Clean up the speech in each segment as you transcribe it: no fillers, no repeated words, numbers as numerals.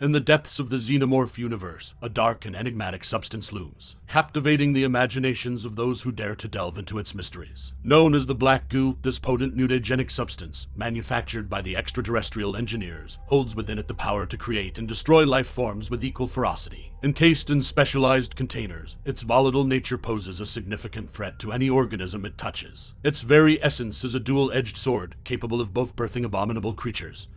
In the depths of the xenomorph universe, a dark and enigmatic substance looms, captivating the imaginations of those who dare to delve into its mysteries. Known as the black goo, this potent mutagenic substance, manufactured by the extraterrestrial engineers, holds within it the power to create and destroy life forms with equal ferocity. Encased in specialized containers, its volatile nature poses a significant threat to any organism it touches. Its very essence is a dual-edged sword, capable of both birthing abominable creatures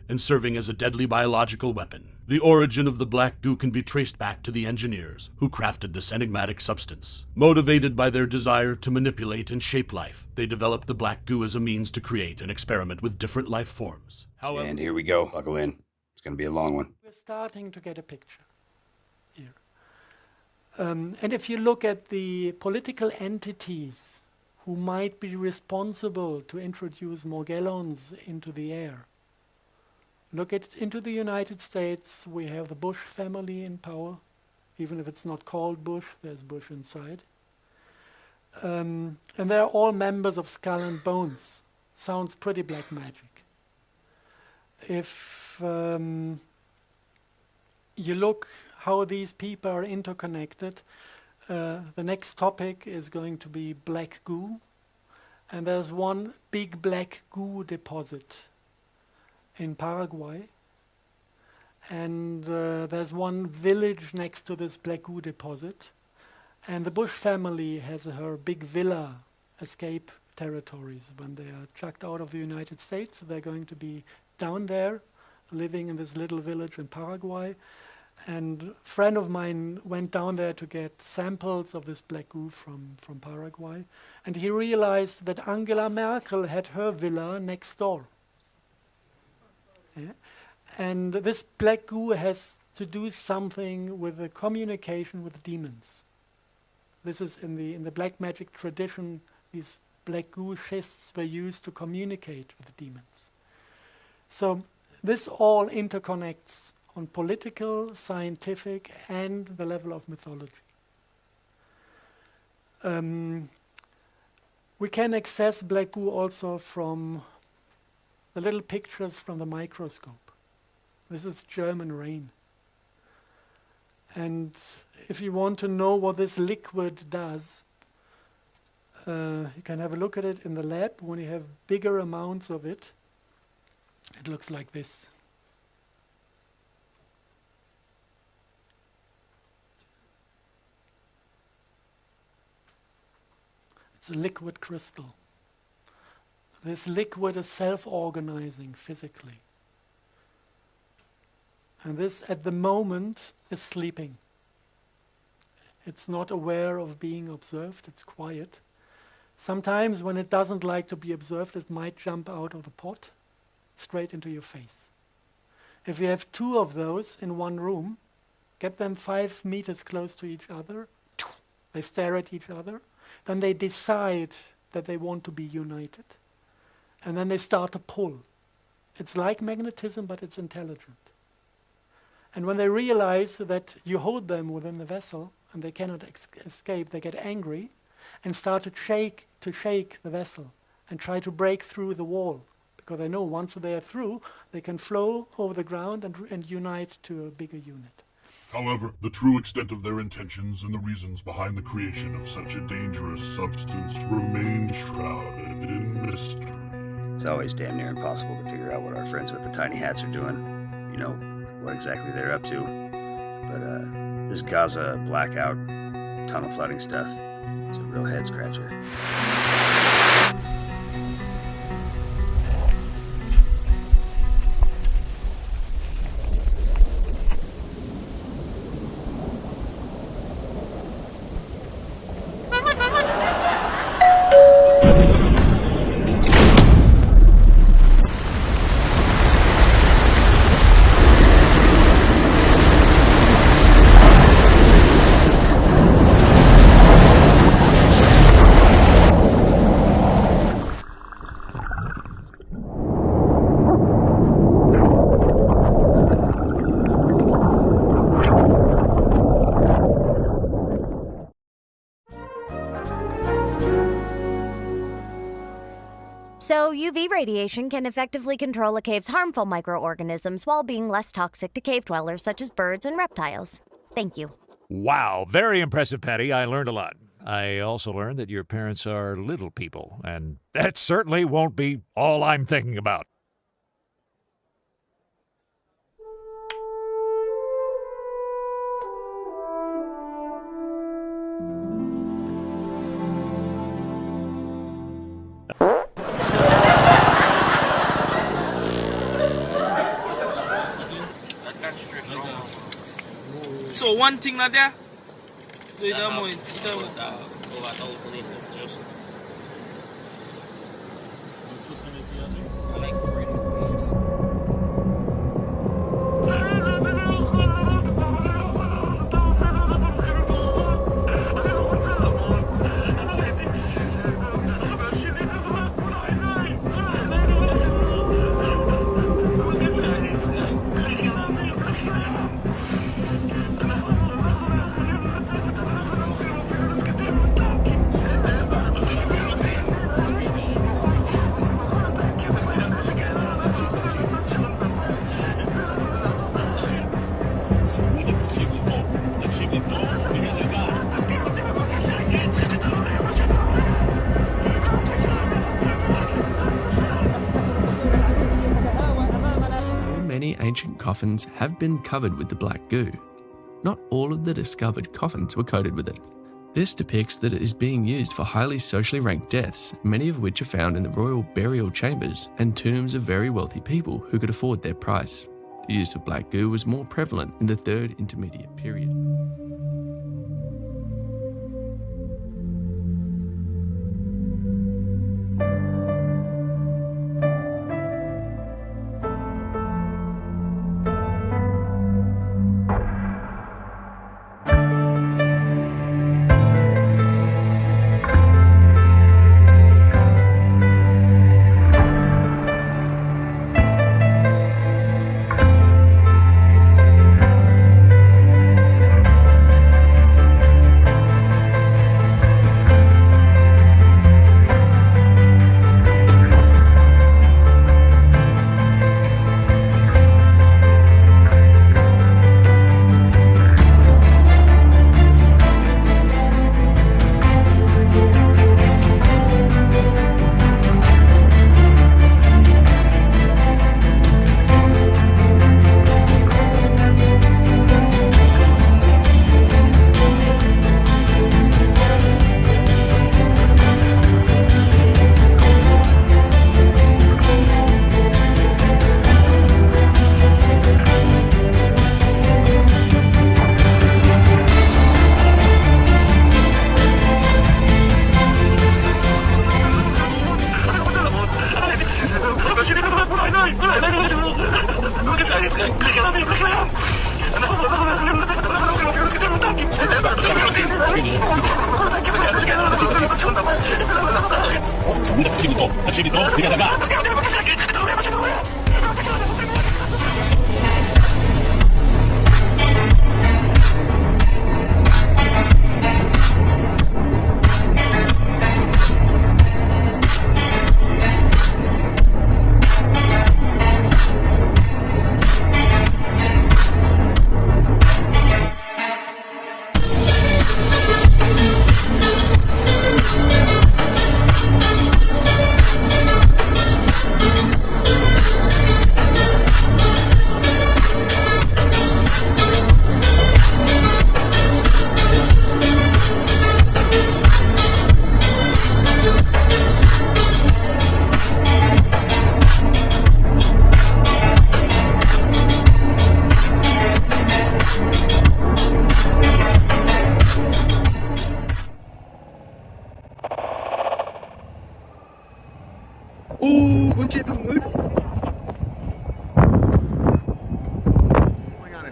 and serving as a deadly biological weapon. The origin of the black goo can be traced back to the engineers who crafted this enigmatic substance. Motivated by their desire to manipulate and shape life, they developed the black goo as a means to create and experiment with different life forms. However, and here we go. Buckle in. It's going to be a long one. We're starting to get a picture here. And if you look at the political entities who might be responsible to introduce Morgellons into the air, look into the United States. We have the Bush family in power. Even if it's not called Bush, there's Bush inside. And they're all members of Skull and Bones. Sounds pretty black magic. If you look how these people are interconnected, the next topic is going to be black goo. And there's one big black goo deposit in Paraguay, and there's one village next to this black goo deposit, and the Bush family has her big villa escape territories. When they are chucked out of the United States, they're going to be down there living in this little village in Paraguay. And a friend of mine went down there to get samples of this black goo from Paraguay, and he realized that Angela Merkel had her villa next door. Yeah. And this black goo has to do something with the communication with demons. This is in the black magic tradition. These black goo schists were used to communicate with the demons. So this all interconnects on political, scientific, and the level of mythology. We can access black goo also from the little pictures from the microscope. This is German rain. And if you want to know what this liquid does, you can have a look at it in the lab. When you have bigger amounts of it, it looks like this. It's a liquid crystal. This liquid is self-organizing physically. And this, at the moment, is sleeping. It's not aware of being observed, it's quiet. Sometimes when it doesn't like to be observed, it might jump out of the pot straight into your face. If you have two of those in one room, get them 5 meters close to each other, they stare at each other, then they decide that they want to be united. And then they start to pull. It's like magnetism, but it's intelligent. And when they realize that you hold them within the vessel and they cannot escape, they get angry and start to shake the vessel and try to break through the wall. Because they know once they are through, they can flow over the ground and unite to a bigger unit. However, the true extent of their intentions and the reasons behind the creation of such a dangerous substance remain shrouded in mystery. It's always damn near impossible to figure out what our friends with the tiny hats are doing. You know, what exactly they're up to. But this Gaza blackout, tunnel flooding stuff, it's a real head scratcher. UV radiation can effectively control a cave's harmful microorganisms while being less toxic to cave dwellers such as birds and reptiles. Thank you. Wow, very impressive, Patty. I learned a lot. I also learned that your parents are little people, and that certainly won't be all I'm thinking about. So one thing là there. Tôi đã mồi, tôi đã đâu có đi được. Many ancient coffins have been covered with the black goo. Not all of the discovered coffins were coated with it. This depicts that it is being used for highly socially ranked deaths, many of which are found in the royal burial chambers and tombs of very wealthy people who could afford their price. The use of black goo was more prevalent in the Third Intermediate period.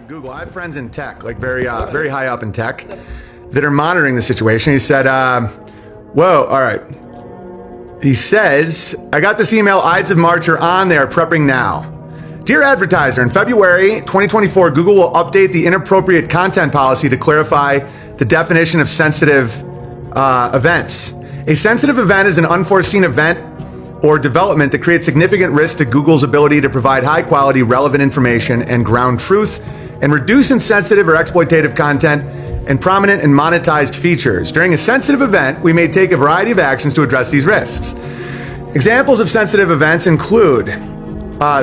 Google. I have friends in tech, like very high up in tech, that are monitoring the situation. He said, whoa, all right. He says, I got this email, Ides of March are on there, prepping now. Dear advertiser, in February 2024, Google will update the inappropriate content policy to clarify the definition of sensitive events. A sensitive event is an unforeseen event or development that creates significant risk to Google's ability to provide high-quality, relevant information and ground truth, and reduce insensitive or exploitative content and prominent and monetized features. During a sensitive event, we may take a variety of actions to address these risks. Examples of sensitive events include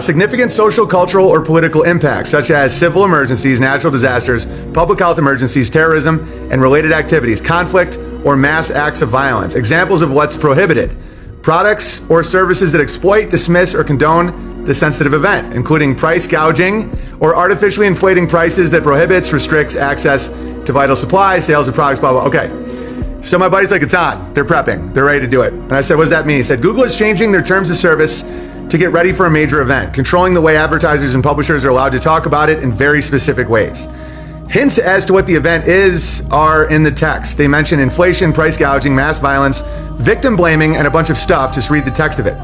significant social, cultural, or political impacts, such as civil emergencies, natural disasters, public health emergencies, terrorism, and related activities, conflict, or mass acts of violence. Examples of what's prohibited: products or services that exploit, dismiss, or condone the sensitive event, including price gouging or artificially inflating prices that prohibits, restricts access to vital supplies, sales of products, blah, blah. Okay. So my buddy's like, it's on. They're prepping. They're ready to do it. And I said, what does that mean? He said, Google is changing their terms of service to get ready for a major event, controlling the way advertisers and publishers are allowed to talk about it in very specific ways. Hints as to what the event is are in the text. They mention inflation, price gouging, mass violence, victim blaming, and a bunch of stuff. Just read the text of it.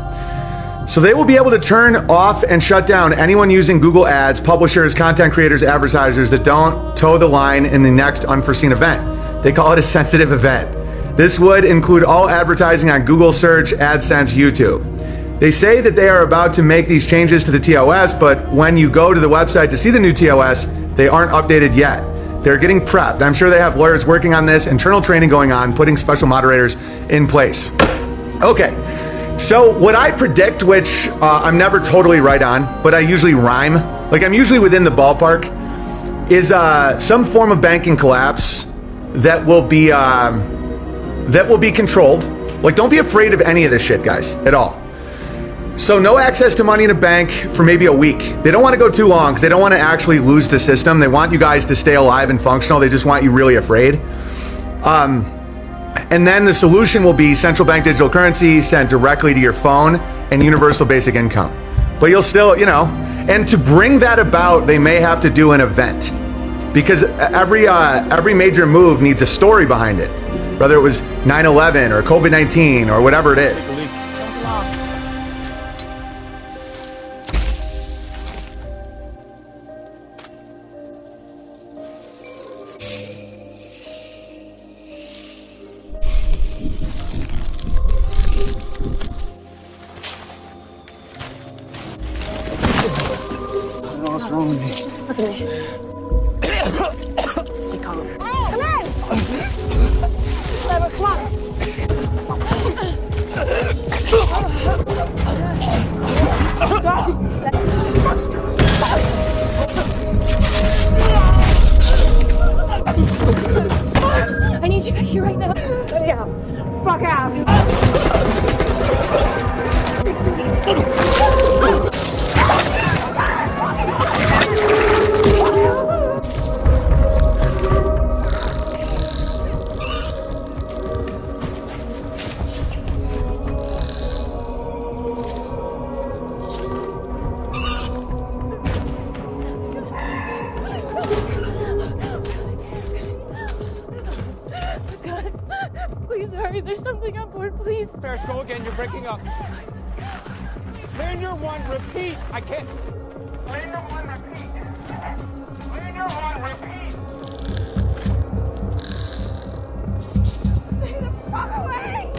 So they will be able to turn off and shut down anyone using Google Ads, publishers, content creators, advertisers that don't toe the line in the next unforeseen event. They call it a sensitive event. This would include all advertising on Google Search, AdSense, YouTube. They say that they are about to make these changes to the TOS, but when you go to the website to see the new TOS, they aren't updated yet. They're getting prepped. I'm sure they have lawyers working on this, internal training going on, putting special moderators in place. Okay, so what I predict, which I'm never totally right on, but I usually rhyme, like I'm usually within the ballpark, is some form of banking collapse that will be controlled. Like, don't be afraid of any of this shit, guys, at all. So no access to money in a bank for maybe a week. They don't want to go too long because they don't want to actually lose the system. They want you guys to stay alive and functional. They just want you really afraid. And then the solution will be central bank digital currency sent directly to your phone and universal basic income. But you'll still, you know, and to bring that about, they may have to do an event because every major move needs a story behind it, whether it was 9/11 or COVID-19 or whatever it is. What's wrong with me? Just look at me. Stay calm. Come on! Trevor, come on. I need you back here right now. Get out. Fuck out. Please hurry, there's something on board, please. Ferris, go again, you're breaking up. Lander 1, repeat. I can't. Lander 1, repeat. Lander 1, repeat. Stay the fuck away!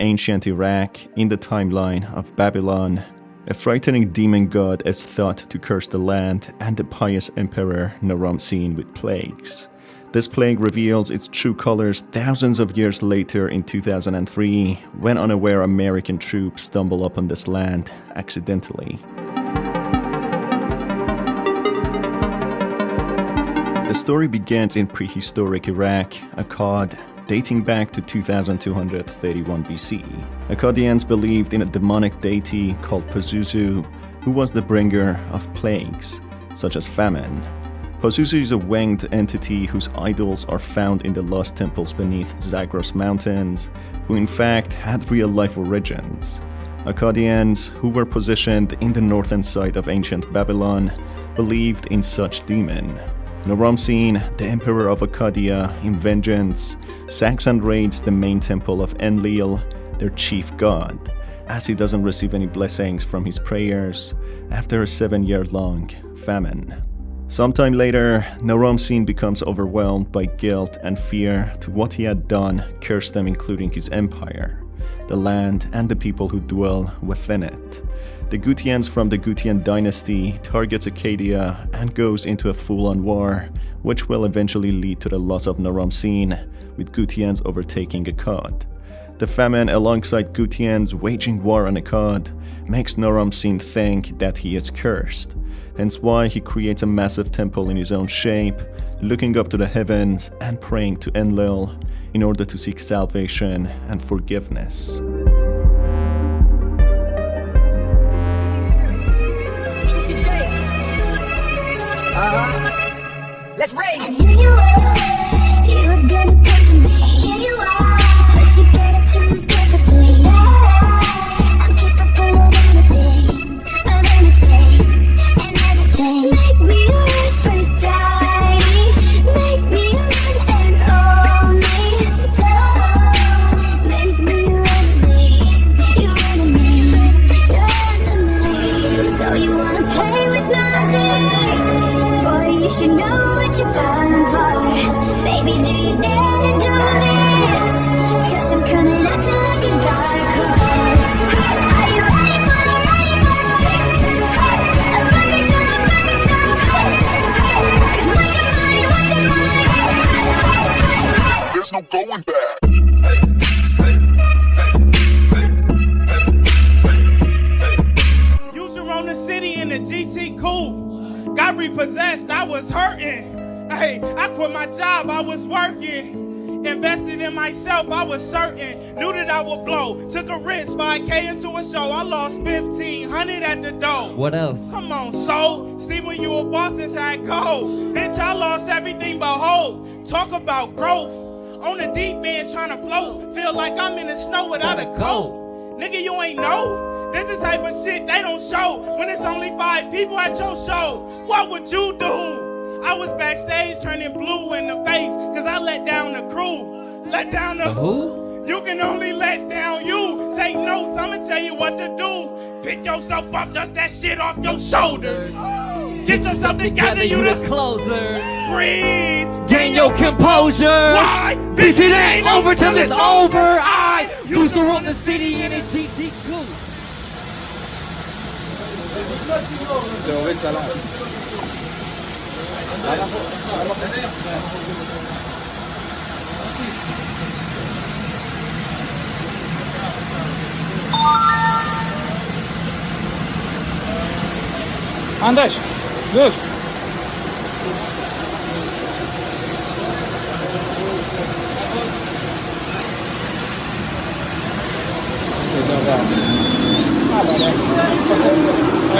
ancient Iraq, in the timeline of Babylon, a frightening demon god is thought to curse the land and the pious emperor Naram-Sin with plagues. This plague reveals its true colors thousands of years later in 2003, when unaware American troops stumble upon this land accidentally. The story begins in prehistoric Iraq, Akkad, dating back to 2231 BC. Akkadians believed in a demonic deity called Pazuzu, who was the bringer of plagues, such as famine. Pazuzu is a winged entity whose idols are found in the lost temples beneath Zagros Mountains, who in fact had real-life origins. Akkadians, who were positioned in the northern side of ancient Babylon, believed in such demon. Naram-Sin, the emperor of Akkadia, in vengeance, sacks and raids the main temple of Enlil, their chief god, as he doesn't receive any blessings from his prayers after a 7-year-long famine. Sometime later, Naram-Sin becomes overwhelmed by guilt and fear to what he had done, cursed them including his empire, the land and the people who dwell within it. The Gutians from the Gutian dynasty targets Akkadia and goes into a full-on war, which will eventually lead to the loss of Naram-Sin, with Gutians overtaking Akkad. The famine alongside Gutians waging war on Akkad makes Naram-Sin think that he is cursed, hence why he creates a massive temple in his own shape, looking up to the heavens and praying to Enlil in order to seek salvation and forgiveness. Let's raid. And here you are, you were gonna come to me. Here you are, but you better choose differently. I'm capable of anything, and everything. Make me your Aphrodite, make me your one and only. Don't make me your enemy, your enemy. So you wanna play with magic? Boy, you should know what you're falling for. Baby, do you dare to do this? Cause I'm coming at you like a dark horse. Are you ready for it? A perfect storm. Cause what's in mine? There's no going back. Used to roam the city in the GT coupe. Got repossessed, I was hurting. Hey, I quit my job, I was working. Invested in myself, I was certain. Knew that I would blow. Took a risk, 5K into a show. I lost 1,500 at the door. What else? Come on, soul. See, when you a boss, this how it go. Bitch, I lost everything but hope. Talk about growth. On the deep end trying to float. Feel like I'm in the snow without a coat. Nigga, you ain't know. This the type of shit they don't show when it's only 5 people at your show. What would you do? I was backstage turning blue in the face cause I let down the crew. Let down the who? You can only let down you. Take notes, I'ma tell you what to do. Pick yourself up, dust that shit off your shoulders. Get yourself together, you the closer. Breathe. Gain your composure. Why? Bitch, it ain't over till it's over. I used to roam the city in a GT coupe. Andaş, dur.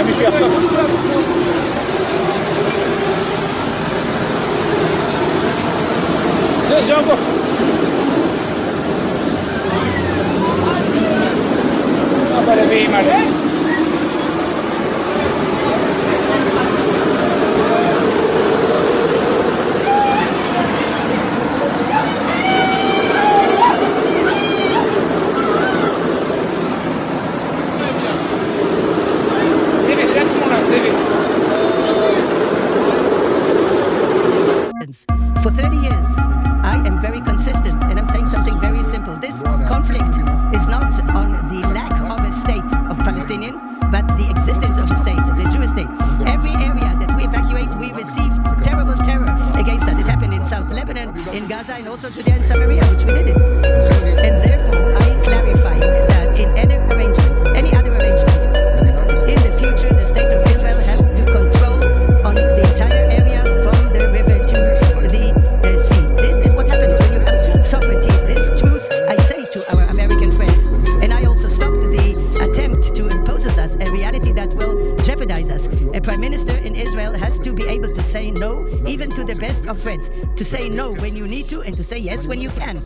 Bir şey yapalım. Yes, jump up. Para ver, Maria. For 30 years, I am very consistent, and I'm saying something very simple. This conflict is not some area which we did it. And therefore, I clarify that in any other arrangement, in the future, the state of Israel has to control on the entire area from the river to the sea. This is what happens when you have sovereignty. This truth I say to our American friends. And I also stopped the attempt to impose on us a reality that will jeopardize us. A prime minister in Israel has to be able to say no, even to the best of friends. To say no when you need to, and to say yes when you can.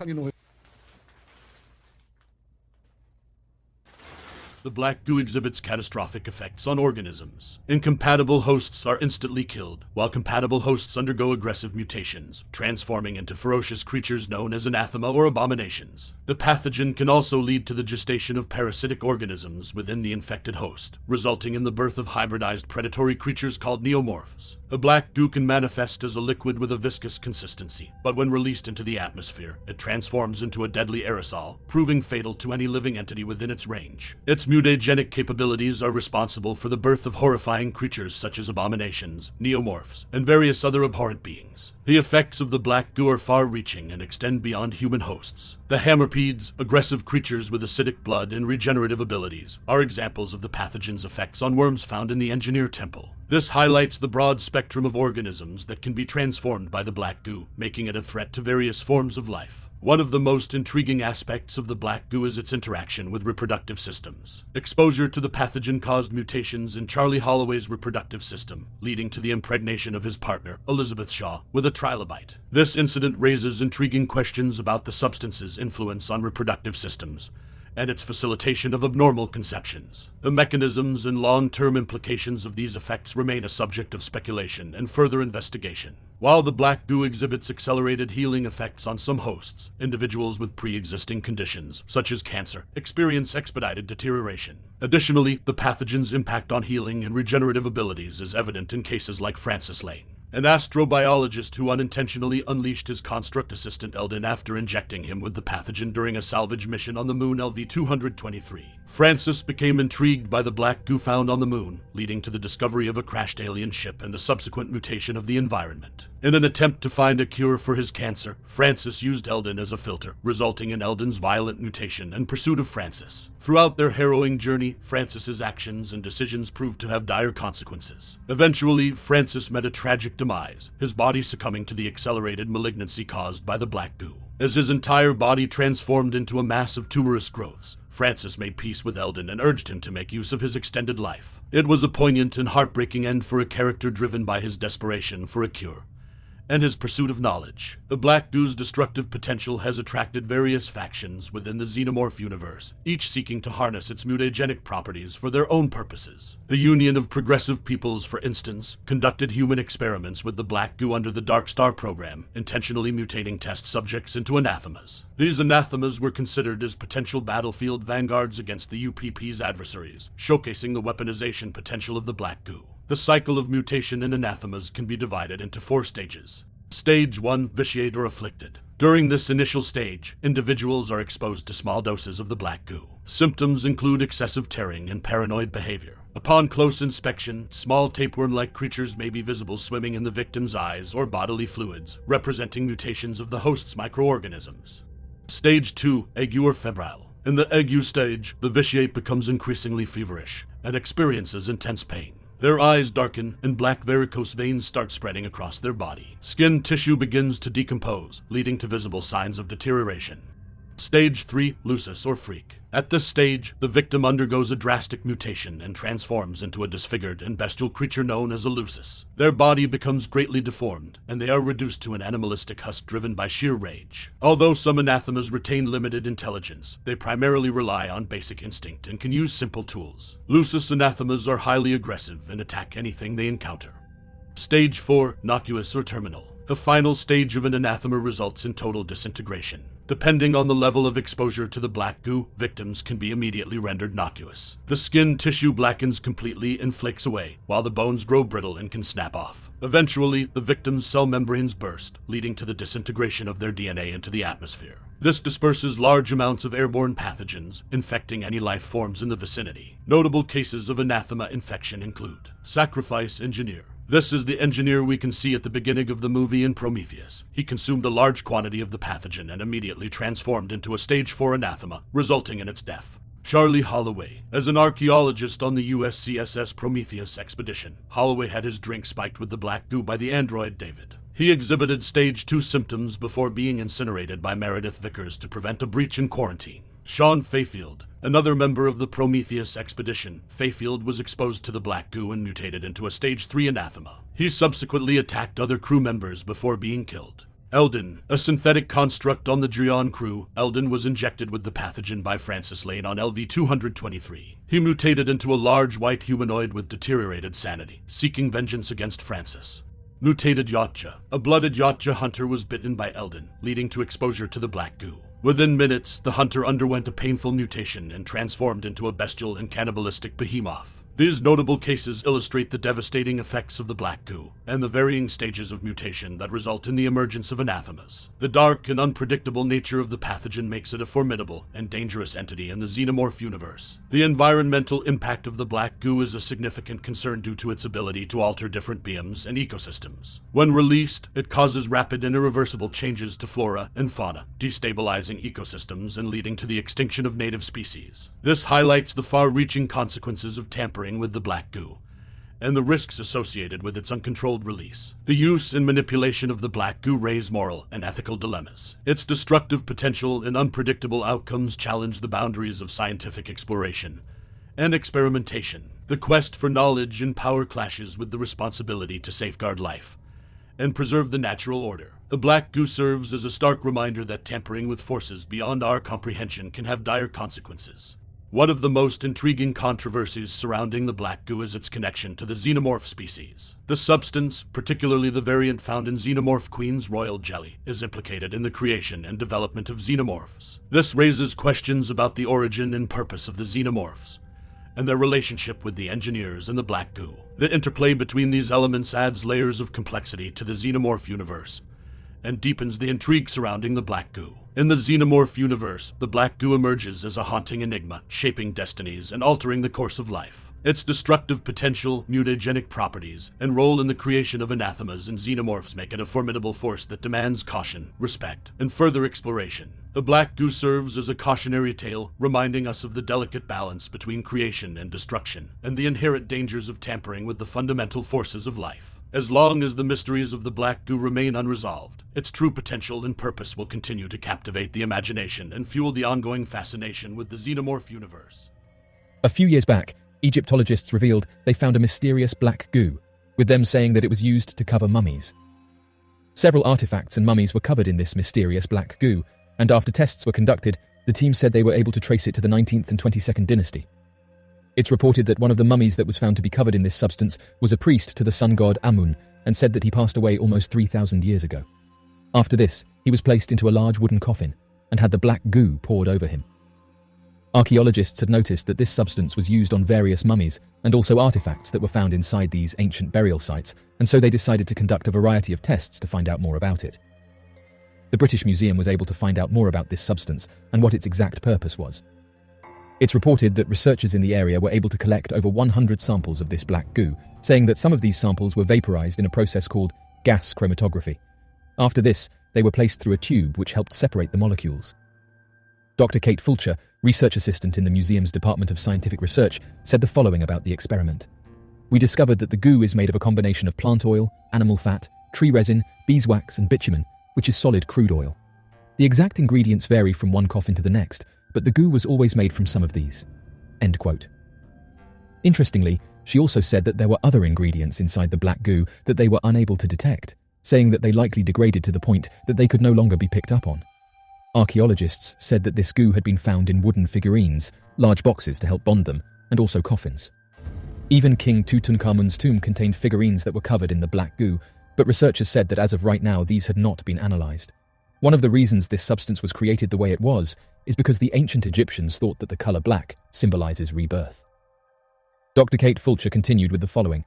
The black goo exhibits catastrophic effects on organisms. Incompatible hosts are instantly killed, while compatible hosts undergo aggressive mutations, transforming into ferocious creatures known as anathema or abominations. The pathogen can also lead to the gestation of parasitic organisms within the infected host, resulting in the birth of hybridized predatory creatures called neomorphs. The black goo can manifest as a liquid with a viscous consistency, but when released into the atmosphere, it transforms into a deadly aerosol, proving fatal to any living entity within its range. Its mutagenic capabilities are responsible for the birth of horrifying creatures such as abominations, neomorphs, and various other abhorrent beings. The effects of the black goo are far-reaching and extend beyond human hosts. The hammerpedes, aggressive creatures with acidic blood and regenerative abilities, are examples of the pathogen's effects on worms found in the Engineer Temple. This highlights the broad spectrum of organisms that can be transformed by the black goo, making it a threat to various forms of life. One of the most intriguing aspects of the black goo is its interaction with reproductive systems. Exposure to the pathogen caused mutations in Charlie Holloway's reproductive system, leading to the impregnation of his partner, Elizabeth Shaw, with a trilobite. This incident raises intriguing questions about the substance's influence on reproductive systems and its facilitation of abnormal conceptions. The mechanisms and long-term implications of these effects remain a subject of speculation and further investigation. While the black goo exhibits accelerated healing effects on some hosts, individuals with pre-existing conditions, such as cancer, experience expedited deterioration. Additionally, the pathogen's impact on healing and regenerative abilities is evident in cases like Francis Lane, an astrobiologist who unintentionally unleashed his construct assistant Eldon after injecting him with the pathogen during a salvage mission on the moon LV-223. Francis became intrigued by the black goo found on the moon, leading to the discovery of a crashed alien ship and the subsequent mutation of the environment. In an attempt to find a cure for his cancer, Francis used Eldon as a filter, resulting in Eldon's violent mutation and pursuit of Francis. Throughout their harrowing journey, Francis's actions and decisions proved to have dire consequences. Eventually, Francis met a tragic demise, his body succumbing to the accelerated malignancy caused by the black goo. As his entire body transformed into a mass of tumorous growths, Francis made peace with Eldon and urged him to make use of his extended life. It was a poignant and heartbreaking end for a character driven by his desperation for a cure and his pursuit of knowledge. The black goo's destructive potential has attracted various factions within the xenomorph universe, each seeking to harness its mutagenic properties for their own purposes. The Union of Progressive Peoples, for instance, conducted human experiments with the black goo under the Dark Star program, intentionally mutating test subjects into anathemas. These anathemas were considered as potential battlefield vanguards against the UPP's adversaries, showcasing the weaponization potential of the black goo. The cycle of mutation in anathemas can be divided into 4 stages. Stage 1, vitiate or afflicted. During this initial stage, individuals are exposed to small doses of the black goo. Symptoms include excessive tearing and paranoid behavior. Upon close inspection, small tapeworm-like creatures may be visible swimming in the victim's eyes or bodily fluids, representing mutations of the host's microorganisms. Stage 2, ague or febrile. In the ague stage, the vitiate becomes increasingly feverish and experiences intense pain. Their eyes darken and black varicose veins start spreading across their body. Skin tissue begins to decompose, leading to visible signs of deterioration. Stage 3, lusus or freak. At this stage, the victim undergoes a drastic mutation and transforms into a disfigured and bestial creature known as a lusus. Their body becomes greatly deformed, and they are reduced to an animalistic husk driven by sheer rage. Although some anathemas retain limited intelligence, they primarily rely on basic instinct and can use simple tools. Lusus anathemas are highly aggressive and attack anything they encounter. Stage 4, nocuous or terminal. The final stage of an anathema results in total disintegration. Depending on the level of exposure to the black goo, victims can be immediately rendered nocuous. The skin tissue blackens completely and flakes away, while the bones grow brittle and can snap off. Eventually, the victim's cell membranes burst, leading to the disintegration of their DNA into the atmosphere. This disperses large amounts of airborne pathogens, infecting any life forms in the vicinity. Notable cases of anathema infection include Sacrifice Engineer. This is the engineer we can see at the beginning of the movie in Prometheus. He consumed a large quantity of the pathogen and immediately transformed into a stage 4 anathema, resulting in its death. Charlie Holloway. As an archaeologist on the USCSS Prometheus expedition, Holloway had his drink spiked with the black goo by the android David. He exhibited stage 2 symptoms before being incinerated by Meredith Vickers to prevent a breach in quarantine. Sean Fayfield, another member of the Prometheus expedition, Fayfield was exposed to the black goo and mutated into a stage 3 anathema. He subsequently attacked other crew members before being killed. Eldon, a synthetic construct on the Drion crew, Eldon was injected with the pathogen by Francis Lane on LV-223. He mutated into a large white humanoid with deteriorated sanity, seeking vengeance against Francis. Mutated Yotcha. A blooded Yotcha hunter was bitten by Eldon, leading to exposure to the black goo. Within minutes, the hunter underwent a painful mutation and transformed into a bestial and cannibalistic behemoth. These notable cases illustrate the devastating effects of the black goo and the varying stages of mutation that result in the emergence of anathemas. The dark and unpredictable nature of the pathogen makes it a formidable and dangerous entity in the xenomorph universe. The environmental impact of the black goo is a significant concern due to its ability to alter different biomes and ecosystems. When released, it causes rapid and irreversible changes to flora and fauna, destabilizing ecosystems and leading to the extinction of native species. This highlights the far-reaching consequences of tampering with the black goo, and the risks associated with its uncontrolled release. The use and manipulation of the black goo raise moral and ethical dilemmas. Its destructive potential and unpredictable outcomes challenge the boundaries of scientific exploration and experimentation. The quest for knowledge and power clashes with the responsibility to safeguard life and preserve the natural order. The black goo serves as a stark reminder that tampering with forces beyond our comprehension can have dire consequences. One of the most intriguing controversies surrounding the black goo is its connection to the xenomorph species. The substance, particularly the variant found in Xenomorph Queen's royal jelly, is implicated in the creation and development of xenomorphs. This raises questions about the origin and purpose of the xenomorphs, and their relationship with the engineers and the black goo. The interplay between these elements adds layers of complexity to the xenomorph universe, and deepens the intrigue surrounding the black goo. In the xenomorph universe, the black goo emerges as a haunting enigma, shaping destinies and altering the course of life. Its destructive potential, mutagenic properties, and role in the creation of anathemas and xenomorphs make it a formidable force that demands caution, respect, and further exploration. The black goo serves as a cautionary tale, reminding us of the delicate balance between creation and destruction, and the inherent dangers of tampering with the fundamental forces of life. As long as the mysteries of the black goo remain unresolved, its true potential and purpose will continue to captivate the imagination and fuel the ongoing fascination with the xenomorph universe. A few years back, Egyptologists revealed they found a mysterious black goo, with them saying that it was used to cover mummies. Several artifacts and mummies were covered in this mysterious black goo, and after tests were conducted, the team said they were able to trace it to the 19th and 22nd dynasty. It's reported that one of the mummies that was found to be covered in this substance was a priest to the sun god Amun, and said that he passed away almost 3,000 years ago. After this, he was placed into a large wooden coffin and had the black goo poured over him. Archaeologists had noticed that this substance was used on various mummies and also artifacts that were found inside these ancient burial sites, and so they decided to conduct a variety of tests to find out more about it. The British Museum was able to find out more about this substance and what its exact purpose was. It's reported that researchers in the area were able to collect over 100 samples of this black goo, saying that some of these samples were vaporized in a process called gas chromatography. After this, they were placed through a tube which helped separate the molecules. Dr. Kate Fulcher, research assistant in the museum's Department of Scientific Research, said the following about the experiment. We discovered that the goo is made of a combination of plant oil, animal fat, tree resin, beeswax, and bitumen, which is solid crude oil. The exact ingredients vary from one coffin to the next, but the goo was always made from some of these. End quote. Interestingly, she also said that there were other ingredients inside the black goo that they were unable to detect, saying that they likely degraded to the point that they could no longer be picked up on. Archaeologists said that this goo had been found in wooden figurines, large boxes to help bond them, and also coffins. Even King Tutankhamun's tomb contained figurines that were covered in the black goo, but researchers said that as of right now these had not been analysed. One of the reasons this substance was created the way it was is because the ancient Egyptians thought that the colour black symbolises rebirth. Dr. Kate Fulcher continued with the following.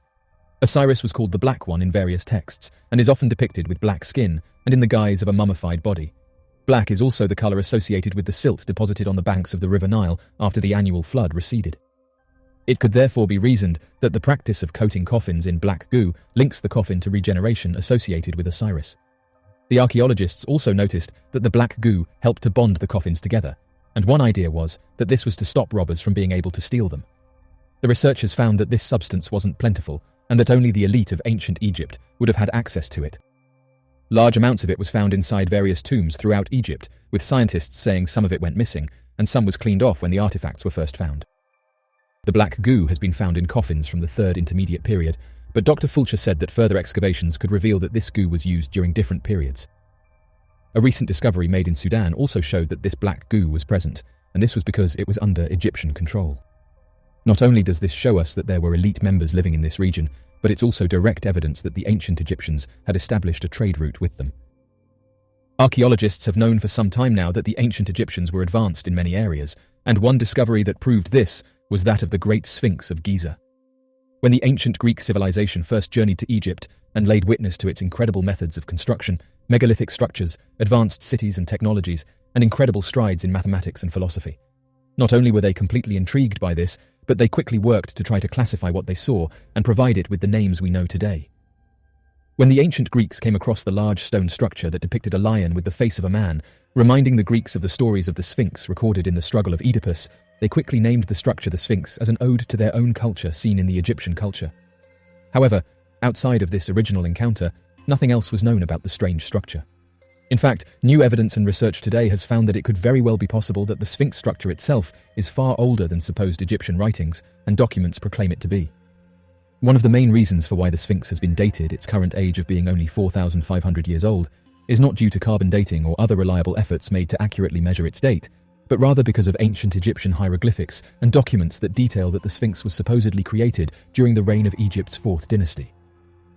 Osiris was called the Black One in various texts, and is often depicted with black skin and in the guise of a mummified body. Black is also the colour associated with the silt deposited on the banks of the River Nile after the annual flood receded. It could therefore be reasoned that the practice of coating coffins in black goo links the coffin to regeneration associated with Osiris. The archaeologists also noticed that the black goo helped to bond the coffins together, and one idea was that this was to stop robbers from being able to steal them. The researchers found that this substance wasn't plentiful, and that only the elite of ancient Egypt would have had access to it. Large amounts of it was found inside various tombs throughout Egypt, with scientists saying some of it went missing, and some was cleaned off when the artifacts were first found. The black goo has been found in coffins from the 3rd Intermediate period, but Dr. Fulcher said that further excavations could reveal that this goo was used during different periods. A recent discovery made in Sudan also showed that this black goo was present, and this was because it was under Egyptian control. Not only does this show us that there were elite members living in this region, but it's also direct evidence that the ancient Egyptians had established a trade route with them. Archaeologists have known for some time now that the ancient Egyptians were advanced in many areas, and one discovery that proved this was that of the Great Sphinx of Giza. When the ancient Greek civilization first journeyed to Egypt and laid witness to its incredible methods of construction, megalithic structures, advanced cities and technologies, and incredible strides in mathematics and philosophy. Not only were they completely intrigued by this, but they quickly worked to try to classify what they saw and provide it with the names we know today. When the ancient Greeks came across the large stone structure that depicted a lion with the face of a man, reminding the Greeks of the stories of the Sphinx recorded in the struggle of Oedipus, they quickly named the structure the Sphinx as an ode to their own culture seen in the Egyptian culture. However, outside of this original encounter, nothing else was known about the strange structure. In fact, new evidence and research today has found that it could very well be possible that the Sphinx structure itself is far older than supposed Egyptian writings and documents proclaim it to be. One of the main reasons for why the Sphinx has been dated, its current age of being only 4,500 years old, is not due to carbon dating or other reliable efforts made to accurately measure its date, but rather because of ancient Egyptian hieroglyphics and documents that detail that the Sphinx was supposedly created during the reign of Egypt's 4th dynasty.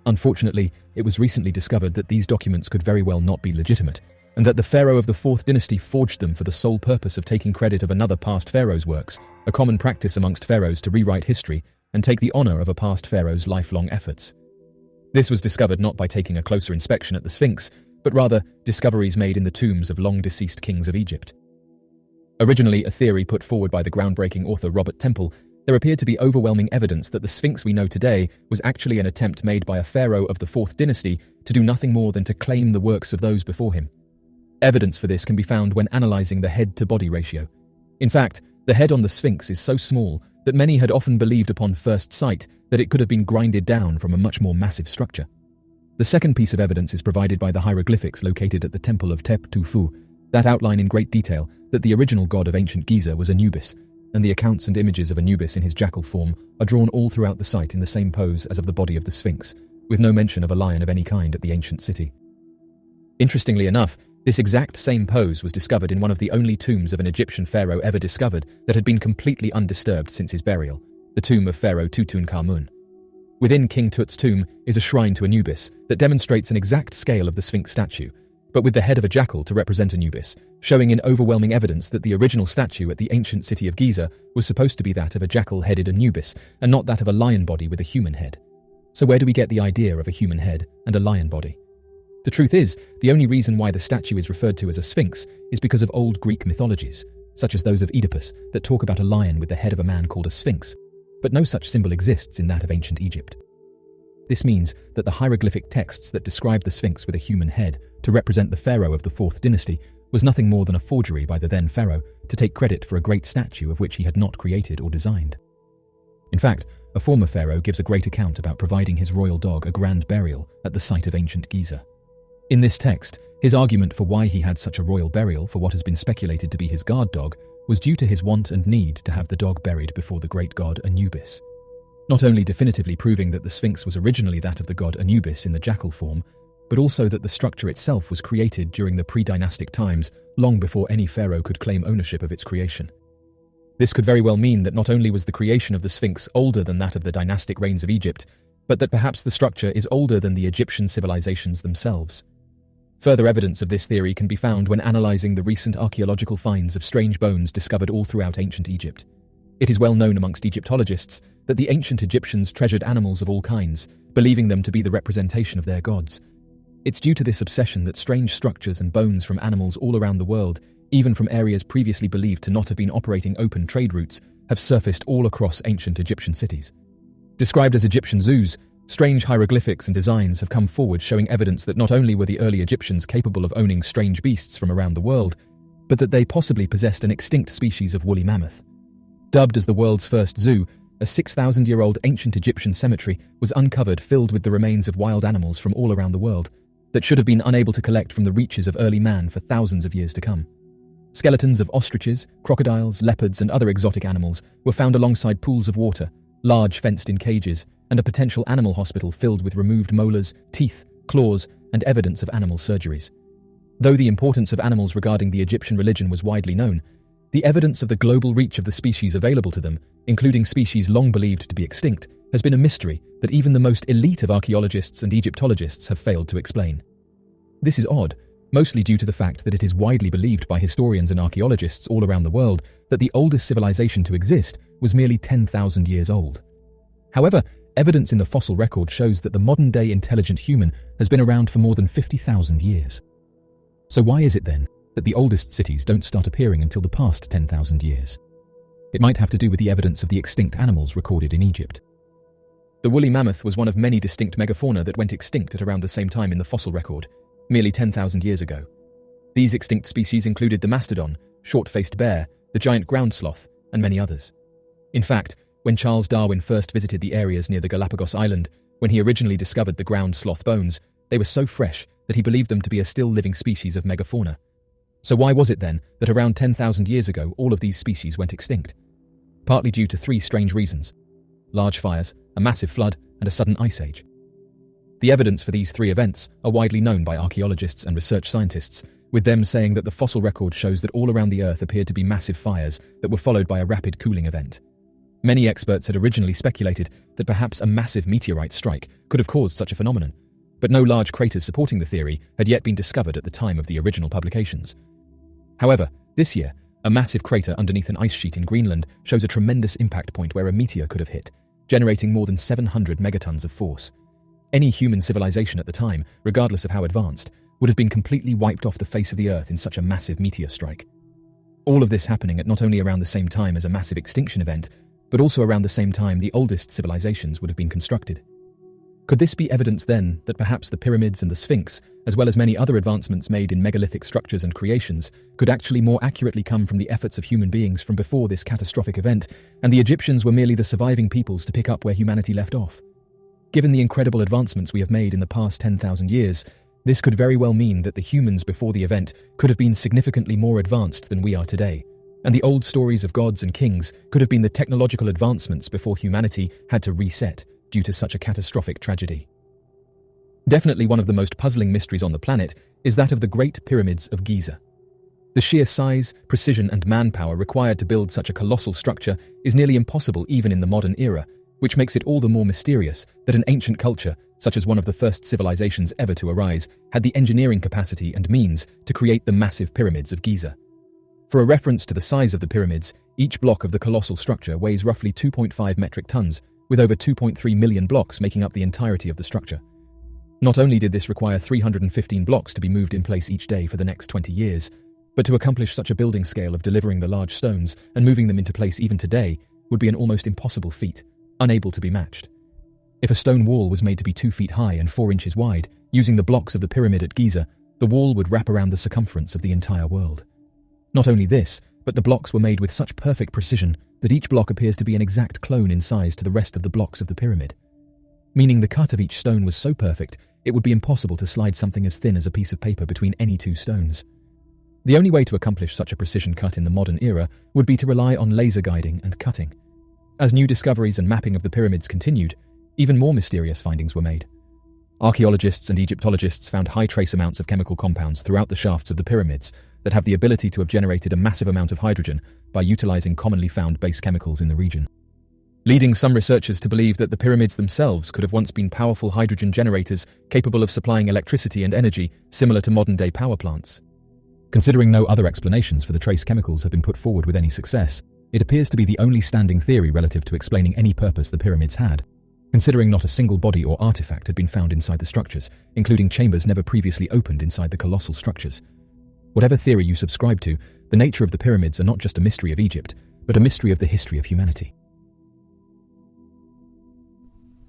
Unfortunately, it was recently discovered that these documents could very well not be legitimate, and that the pharaoh of the 4th dynasty forged them for the sole purpose of taking credit of another past pharaoh's works, a common practice amongst pharaohs to rewrite history and take the honor of a past pharaoh's lifelong efforts. This was discovered not by taking a closer inspection at the Sphinx, but rather discoveries made in the tombs of long-deceased kings of Egypt. Originally a theory put forward by the groundbreaking author Robert Temple, there appeared to be overwhelming evidence that the Sphinx we know today was actually an attempt made by a pharaoh of the 4th dynasty to do nothing more than to claim the works of those before him. Evidence for this can be found when analyzing the head-to-body ratio. In fact, the head on the Sphinx is so small that many had often believed upon first sight that it could have been grinded down from a much more massive structure. The second piece of evidence is provided by the hieroglyphics located at the temple of Tep-Tu-Fu, that outline in great detail that the original god of ancient Giza was Anubis, and the accounts and images of Anubis in his jackal form are drawn all throughout the site in the same pose as of the body of the Sphinx, with no mention of a lion of any kind at the ancient city. Interestingly enough, this exact same pose was discovered in one of the only tombs of an Egyptian pharaoh ever discovered that had been completely undisturbed since his burial, the tomb of Pharaoh Tutankhamun. Within King Tut's tomb is a shrine to Anubis that demonstrates an exact scale of the Sphinx statue, but with the head of a jackal to represent Anubis, showing in overwhelming evidence that the original statue at the ancient city of Giza was supposed to be that of a jackal-headed Anubis, and not that of a lion body with a human head. So where do we get the idea of a human head and a lion body? The truth is, the only reason why the statue is referred to as a sphinx is because of old Greek mythologies, such as those of Oedipus, that talk about a lion with the head of a man called a sphinx, but no such symbol exists in that of ancient Egypt. This means that the hieroglyphic texts that describe the Sphinx with a human head to represent the pharaoh of the 4th dynasty was nothing more than a forgery by the then pharaoh to take credit for a great statue of which he had not created or designed. In fact, a former pharaoh gives a great account about providing his royal dog a grand burial at the site of ancient Giza. In this text, his argument for why he had such a royal burial for what has been speculated to be his guard dog was due to his want and need to have the dog buried before the great god Anubis. Not only definitively proving that the Sphinx was originally that of the god Anubis in the jackal form, but also that the structure itself was created during the pre-dynastic times, long before any pharaoh could claim ownership of its creation. This could very well mean that not only was the creation of the Sphinx older than that of the dynastic reigns of Egypt, but that perhaps the structure is older than the Egyptian civilizations themselves. Further evidence of this theory can be found when analyzing the recent archaeological finds of strange bones discovered all throughout ancient Egypt. It is well known amongst Egyptologists that the ancient Egyptians treasured animals of all kinds, believing them to be the representation of their gods. It's due to this obsession that strange structures and bones from animals all around the world, even from areas previously believed to not have been operating open trade routes, have surfaced all across ancient Egyptian cities. Described as Egyptian zoos, strange hieroglyphics and designs have come forward showing evidence that not only were the early Egyptians capable of owning strange beasts from around the world, but that they possibly possessed an extinct species of woolly mammoth. Dubbed as the world's first zoo, a 6,000-year-old ancient Egyptian cemetery was uncovered filled with the remains of wild animals from all around the world that should have been unable to collect from the reaches of early man for thousands of years to come. Skeletons of ostriches, crocodiles, leopards, and other exotic animals were found alongside pools of water, large fenced-in cages, and a potential animal hospital filled with removed molars, teeth, claws, and evidence of animal surgeries. Though the importance of animals regarding the Egyptian religion was widely known, the evidence of the global reach of the species available to them, including species long believed to be extinct, has been a mystery that even the most elite of archaeologists and Egyptologists have failed to explain. This is odd, mostly due to the fact that it is widely believed by historians and archaeologists all around the world that the oldest civilization to exist was merely 10,000 years old. However, evidence in the fossil record shows that the modern-day intelligent human has been around for more than 50,000 years. So why is it then that the oldest cities don't start appearing until the past 10,000 years? It might have to do with the evidence of the extinct animals recorded in Egypt. The woolly mammoth was one of many distinct megafauna that went extinct at around the same time in the fossil record, merely 10,000 years ago. These extinct species included the mastodon, short-faced bear, the giant ground sloth, and many others. In fact, when Charles Darwin first visited the areas near the Galapagos Island, when he originally discovered the ground sloth bones, they were so fresh that he believed them to be a still living species of megafauna. So why was it then that around 10,000 years ago all of these species went extinct? Partly due to three strange reasons: large fires, a massive flood, and a sudden ice age. The evidence for these three events are widely known by archaeologists and research scientists, with them saying that the fossil record shows that all around the Earth appeared to be massive fires that were followed by a rapid cooling event. Many experts had originally speculated that perhaps a massive meteorite strike could have caused such a phenomenon, but no large craters supporting the theory had yet been discovered at the time of the original publications. However, this year, a massive crater underneath an ice sheet in Greenland shows a tremendous impact point where a meteor could have hit, generating more than 700 megatons of force. Any human civilization at the time, regardless of how advanced, would have been completely wiped off the face of the Earth in such a massive meteor strike. All of this happening at not only around the same time as a massive extinction event, but also around the same time the oldest civilizations would have been constructed. Could this be evidence then that perhaps the pyramids and the Sphinx, as well as many other advancements made in megalithic structures and creations, could actually more accurately come from the efforts of human beings from before this catastrophic event, and the Egyptians were merely the surviving peoples to pick up where humanity left off? Given the incredible advancements we have made in the past 10,000 years, this could very well mean that the humans before the event could have been significantly more advanced than we are today, and the old stories of gods and kings could have been the technological advancements before humanity had to reset due to such a catastrophic tragedy. Definitely one of the most puzzling mysteries on the planet is that of the Great Pyramids of Giza. The sheer size, precision, and manpower required to build such a colossal structure is nearly impossible even in the modern era, which makes it all the more mysterious that an ancient culture, such as one of the first civilizations ever to arise, had the engineering capacity and means to create the massive pyramids of Giza. For a reference to the size of the pyramids, each block of the colossal structure weighs roughly 2.5 metric tons, with over 2.3 million blocks making up the entirety of the structure. Not only did this require 315 blocks to be moved in place each day for the next 20 years, but to accomplish such a building scale of delivering the large stones and moving them into place even today would be an almost impossible feat, unable to be matched. If a stone wall was made to be 2 feet high and 4 inches wide, using the blocks of the pyramid at Giza, the wall would wrap around the circumference of the entire world. Not only this, but the blocks were made with such perfect precision that each block appears to be an exact clone in size to the rest of the blocks of the pyramid. Meaning the cut of each stone was so perfect, it would be impossible to slide something as thin as a piece of paper between any two stones. The only way to accomplish such a precision cut in the modern era would be to rely on laser guiding and cutting. As new discoveries and mapping of the pyramids continued, even more mysterious findings were made. Archaeologists and Egyptologists found high trace amounts of chemical compounds throughout the shafts of the pyramids that have the ability to have generated a massive amount of hydrogen by utilizing commonly found base chemicals in the region, leading some researchers to believe that the pyramids themselves could have once been powerful hydrogen generators capable of supplying electricity and energy similar to modern-day power plants. Considering no other explanations for the trace chemicals have been put forward with any success, it appears to be the only standing theory relative to explaining any purpose the pyramids had, considering not a single body or artifact had been found inside the structures, including chambers never previously opened inside the colossal structures. Whatever theory you subscribe to, the nature of the pyramids are not just a mystery of Egypt, but a mystery of the history of humanity.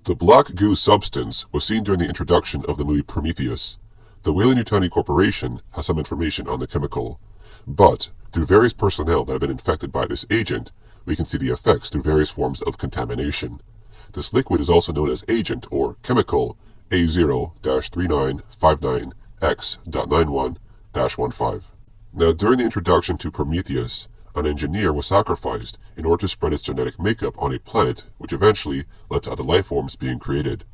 The black goo substance was seen during the introduction of the movie Prometheus. The Weyland-Yutani Corporation has some information on the chemical, but through various personnel that have been infected by this agent, we can see the effects through various forms of contamination. This liquid is also known as agent or chemical A0-3959X.91-15. Now, during the introduction to Prometheus, an engineer was sacrificed in order to spread its genetic makeup on a planet, which eventually led to other life forms being created.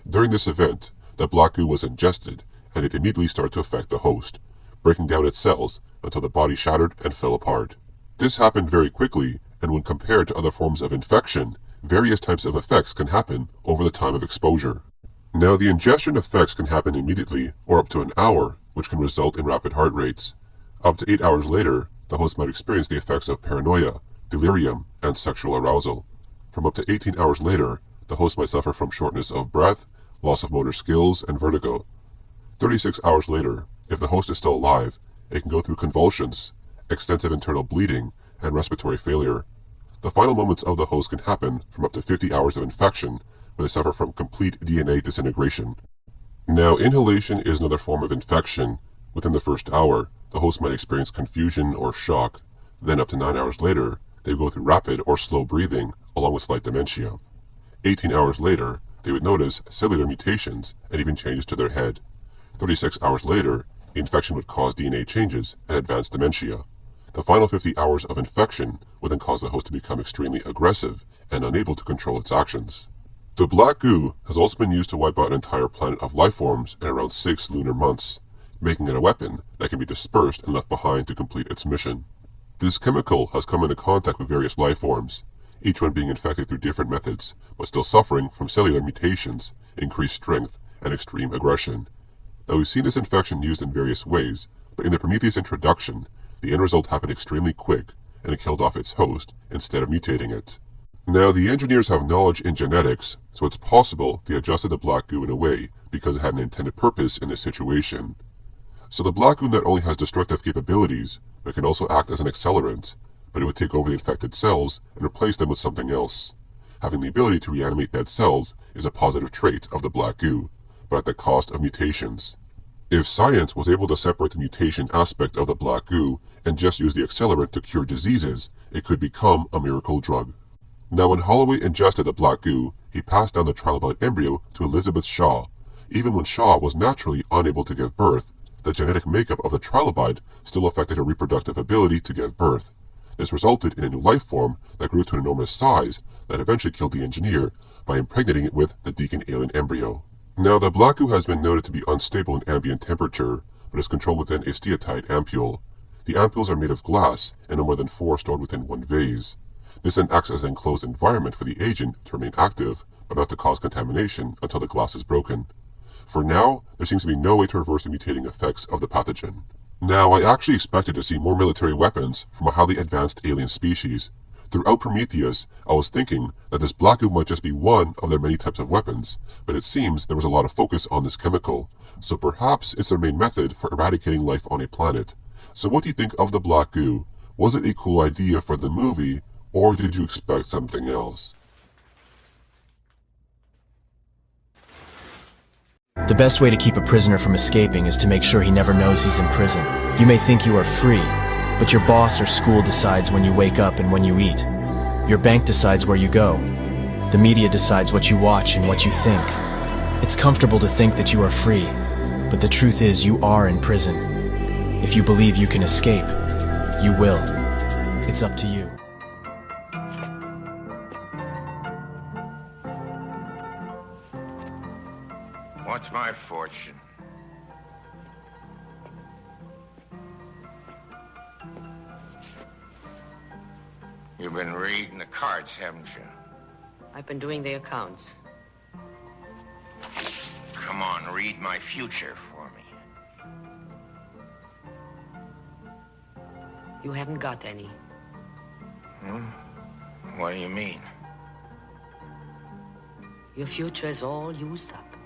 During this event, the black goo was ingested, and it immediately started to affect the host, breaking down its cells until the body shattered and fell apart. This happened very quickly, and when compared to other forms of infection, various types of effects can happen over the time of exposure. Now, the ingestion effects can happen immediately or up to an hour, which can result in rapid heart rates. Up to 8 hours later, the host might experience the effects of paranoia, delirium, and sexual arousal. From up to 18 hours later, the host might suffer from shortness of breath, loss of motor skills, and vertigo. 36 hours later, if the host is still alive, it can go through convulsions, extensive internal bleeding, and respiratory failure. The final moments of the host can happen from up to 50 hours of infection, where they suffer from complete DNA disintegration. Now, inhalation is another form of infection. Within the first hour, the host might experience confusion or shock. Then up to 9 hours later, they would go through rapid or slow breathing, along with slight dementia. 18 hours later, they would notice cellular mutations and even changes to their head. 36 hours later, the infection would cause DNA changes and advanced dementia. The final 50 hours of infection would then cause the host to become extremely aggressive and unable to control its actions. The black goo has also been used to wipe out an entire planet of life forms in around 6 lunar months, making it a weapon that can be dispersed and left behind to complete its mission. This chemical has come into contact with various life forms, each one being infected through different methods, but still suffering from cellular mutations, increased strength, and extreme aggression. Now, we've seen this infection used in various ways, but in the Prometheus introduction, the end result happened extremely quick, and it killed off its host instead of mutating it. Now, the engineers have knowledge in genetics, so it's possible they adjusted the black goo in a way because it had an intended purpose in this situation. So the black goo not only has destructive capabilities, but can also act as an accelerant, but it would take over the infected cells and replace them with something else. Having the ability to reanimate dead cells is a positive trait of the black goo, but at the cost of mutations. If science was able to separate the mutation aspect of the black goo and just use the accelerant to cure diseases, it could become a miracle drug. Now, when Holloway ingested the black goo, he passed down the trilobite embryo to Elizabeth Shaw. Even when Shaw was naturally unable to give birth, the genetic makeup of the trilobite still affected her reproductive ability to give birth. This resulted in a new life form that grew to an enormous size that eventually killed the engineer by impregnating it with the Deacon alien embryo. Now, the black goo has been noted to be unstable in ambient temperature, but is controlled within a steatite ampule. The ampules are made of glass and no more than 4 stored within one vase. This then acts as an enclosed environment for the agent to remain active, but not to cause contamination until the glass is broken. For now, there seems to be no way to reverse the mutating effects of the pathogen. Now, I actually expected to see more military weapons from a highly advanced alien species. Throughout Prometheus, I was thinking that this black goo might just be one of their many types of weapons, but it seems there was a lot of focus on this chemical, so perhaps it's their main method for eradicating life on a planet. So what do you think of the black goo? Was it a cool idea for the movie, or did you expect something else? The best way to keep a prisoner from escaping is to make sure he never knows he's in prison. You may think you are free, but your boss or school decides when you wake up and when you eat. Your bank decides where you go. The media decides what you watch and what you think. It's comfortable to think that you are free, but the truth is you are in prison. If you believe you can escape, you will. It's up to you. What's my fortune? You've been reading the cards, haven't you? I've been doing the accounts. Come on, read my future for me. You haven't got any. What do you mean? Your future is all used up.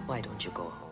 Why don't you go home?